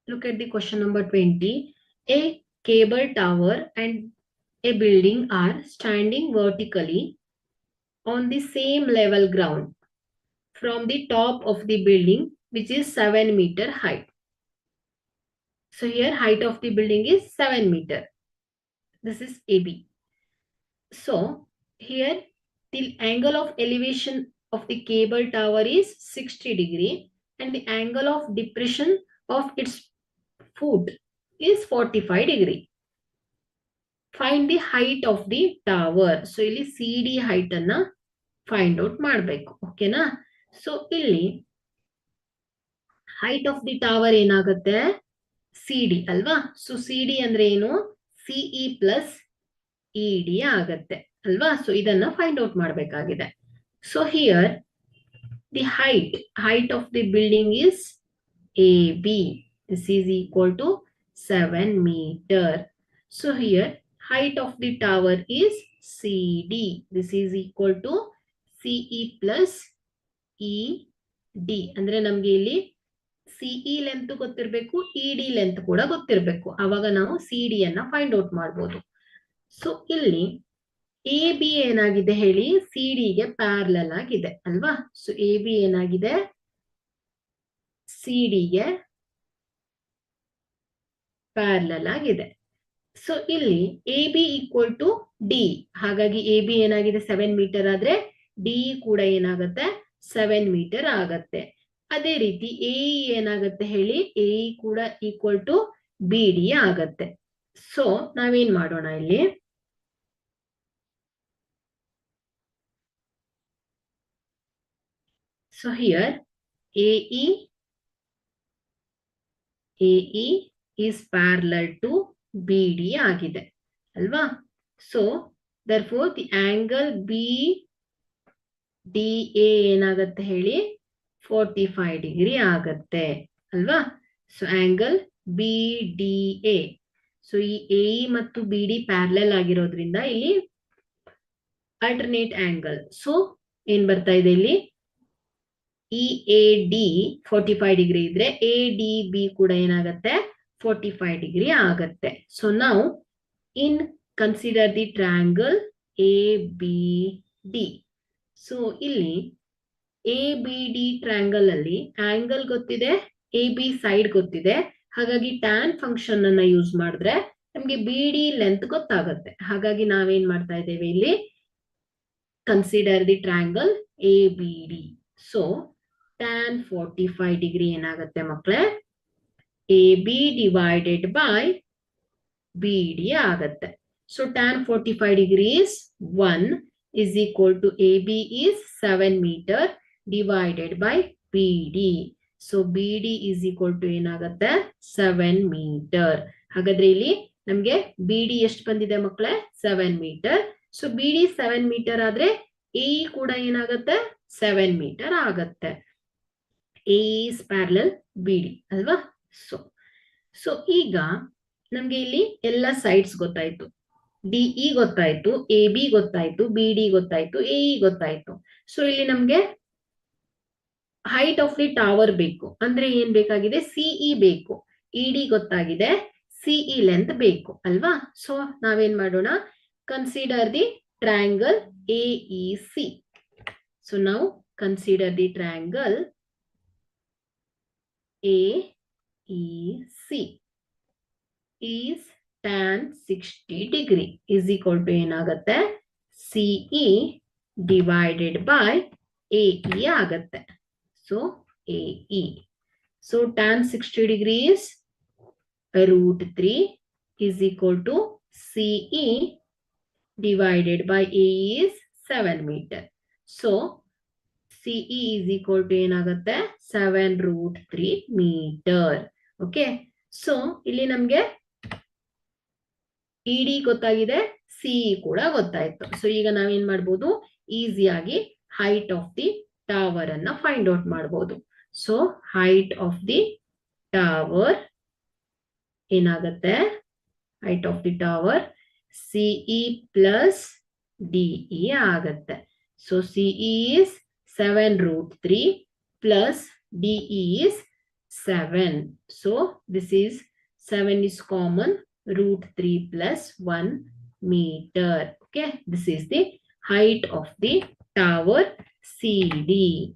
Look at the question number 20. A cable tower and a building are standing vertically on the same level ground from the top of the building, which is 7 meter height. So here height of the building is 7 meter. This is AB. So here the angle of elevation of the cable tower is 60 degree and the angle of depression of its foot is 45 degree. Find the height of the tower. So ಇಲ್ಲಿ CD height ಅನ್ನ find out ಮಾಡಬೇಕು. ಓಕೆನಾ? So ಇಲ್ಲಿ height of the tower ಏನಾಗುತ್ತೆ? CD ಅಲ್ವಾ? So CD ಅಂದ್ರೆ ಏನು? CE plus ED ಆಗತ್ತೆ ಅಲ್ವಾ? ಸೊ ಇದನ್ನ find out ಮಾಡಬೇಕಾಗಿದೆ. So here the height of the building is AB. This is equal to 7 meter. So here height of the tower is CD. This is equal to CE plus ED. ಅಂದ್ರೆ ನಮಗೆ ಇಲ್ಲಿ CE length ಗೊತ್ತಿರಬೇಕು, ED length ಕೂಡ ಗೊತ್ತಿರಬೇಕು. ಆವಾಗ ನಾವು CD ಅನ್ನ find out ಮಾಡಬಹುದು. ಸೊ ಇಲ್ಲಿ AB ಏನಾಗಿದೆ ಹೇಳಿ? CD ಗೆ ಪ್ಯಾರಲಲ್ ಆಗಿದೆ ಅಲ್ವಾ? ಸೊ AB ಏನಾಗಿದೆ? CD ಗೆ ಪ್ಯಾರಲಲ್ ಆಗಿದೆ. ಸೊ ಇಲ್ಲಿ AB ಈಕ್ವಲ್ ಟು ಡಿ. ಹಾಗಾಗಿ AB ಏನಾಗಿದೆ? 7 ಮೀಟರ್ ಆದ್ರೆ ಡಿ ಕೂಡ ಏನಾಗುತ್ತೆ? 7 ಮೀಟರ್ ಆಗತ್ತೆ. ಅದೇ ರೀತಿ AE ಏನಾಗುತ್ತೆ ಹೇಳಿ? AE ಕೂಡ ಈಕ್ವಲ್ ಟು BD ಆಗತ್ತೆ. ಸೊ ನಾವೇನ್ ಮಾಡೋಣ ಇಲ್ಲಿ? So here AE is parallel to BD ಆಗಿದೆ ಅಲ್ವಾ? So therefore the angle BDA ಏನಾಗತ್ತೆ ಹೇಳಿ? 45 ಡಿಗ್ರಿ ಆಗತ್ತೆ ಅಲ್ವಾ? So angle BDA. ಸೊ ಈ AE ಮತ್ತು BD ಪ್ಯಾರಲಲ್ ಆಗಿರೋದ್ರಿಂದ ಇಲ್ಲಿ ಅಲ್ಟರ್ನೇಟ್ ಆಂಗಲ್. ಸೊ ಏನ್ ಬರ್ತಾ ಇದೆ ಇಲ್ಲಿ? EAD 45 ಡಿಗ್ರಿ ಇದ್ರೆ ADB ಕೂಡ ಏನಾಗತ್ತೆ? 45 ಡಿಗ್ರಿ ಆಗತ್ತೆ. ಸೊ ನಾವು in consider the triangle ABD. So ಇಲ್ಲಿ ABD ಟ್ರಯಾಂಗಲ್ ಅಲ್ಲಿ ಆಂಗಲ್ ಗೊತ್ತಿದೆ, AB ಸೈಡ್ ಗೊತ್ತಿದೆ. ಹಾಗಾಗಿ ಟ್ಯಾನ್ ಫಂಕ್ಷನ್ ಅನ್ನ ಯೂಸ್ ಮಾಡಿದ್ರೆ ನಮ್ಗೆ BD ಲೆಂತ್ ಗೊತ್ತಾಗತ್ತೆ. ಹಾಗಾಗಿ ನಾವೇನ್ ಮಾಡ್ತಾ ಇದ್ದೇವೆ ಇಲ್ಲಿ? Consider the triangle ABD. So tan 45 degree ಏನಾಗುತ್ತೆ ಮಕ್ಕಳೇ? AB divided by BD ಆಗತ್ತೆ. So tan 45 degree is 1 is equal to AB is 7 meter divided by BD. So BD is equal to ಏನಾಗತ್ತೆ? 7 meter. ಹಾಗಾದ್ರೆ ಇಲ್ಲಿ ನಮ್ಗೆ BD ಎಷ್ಟು ಬಂದಿದೆ ಮಕ್ಕಳೇ? 7 meter. ಸೊ BD 7 meter ಆದ್ರೆ AE ಕೂಡ ಏನಾಗತ್ತೆ? 7 meter ಆಗತ್ತೆ. AE is parallel BD ಅಲ್ವಾ? ಸೊ ಈಗ ನಮ್ಗೆ ಇಲ್ಲಿ ಎಲ್ಲ ಸೈಡ್ಸ್ ಗೊತ್ತಾಯ್ತು. DE ಗೊತ್ತಾಯ್ತು, AB ಗೊತ್ತಾಯ್ತು, BD ಗೊತ್ತಾಯ್ತು, AE ಗೊತ್ತಾಯ್ತು. ಸೊ ಇಲ್ಲಿ ನಮ್ಗೆ ಹೈಟ್ ಆಫ್ ದಿ ಟವರ್ ಬೇಕು. ಅಂದ್ರೆ ಏನ್ ಬೇಕಾಗಿದೆ? CE ಬೇಕು. ED ಗೊತ್ತಾಗಿದೆ, CE ಲೆಂತ್ ಬೇಕು ಅಲ್ವಾ? ಸೊ ನಾವೇನ್ ಮಾಡೋಣ? Consider the triangle AEC. So ನಾವು consider the triangle AEC is tan 60 degree is equal to ಏನಾಗತ್ತೆ? CE divided by AE ಆಗತ್ತೆ. So AE. So tan 60 degree is √3 is equal to CE divided by AE is 7 meter. So CE is equal to ಏನಾಗತ್ತೆ? 7√3 metre. Okay. So ಇಲ್ಲಿ ನಮ್ಗೆ ED ಗೊತ್ತಾಗಿದೆ, CE ಕೂಡ ಗೊತ್ತಾಯ್ತು. So ಈಗ ನಾವೇನ್ ಮಾಡ್ಬೋದು? ಈಸಿಯಾಗಿ ಹೈಟ್ ಆಫ್ ದಿ ಟವರ್ ಅನ್ನ ಫೈಂಡ್ ಔಟ್ ಮಾಡ್ಬೋದು. So height of the tower ಏನಾಗತ್ತೆ? Height of the tower CE plus DE ಆಗತ್ತೆ. So CE is 7√3 plus DE is 7. So this is 7 is common, root 3 plus 1 meter. Okay, this is the height of the tower CD.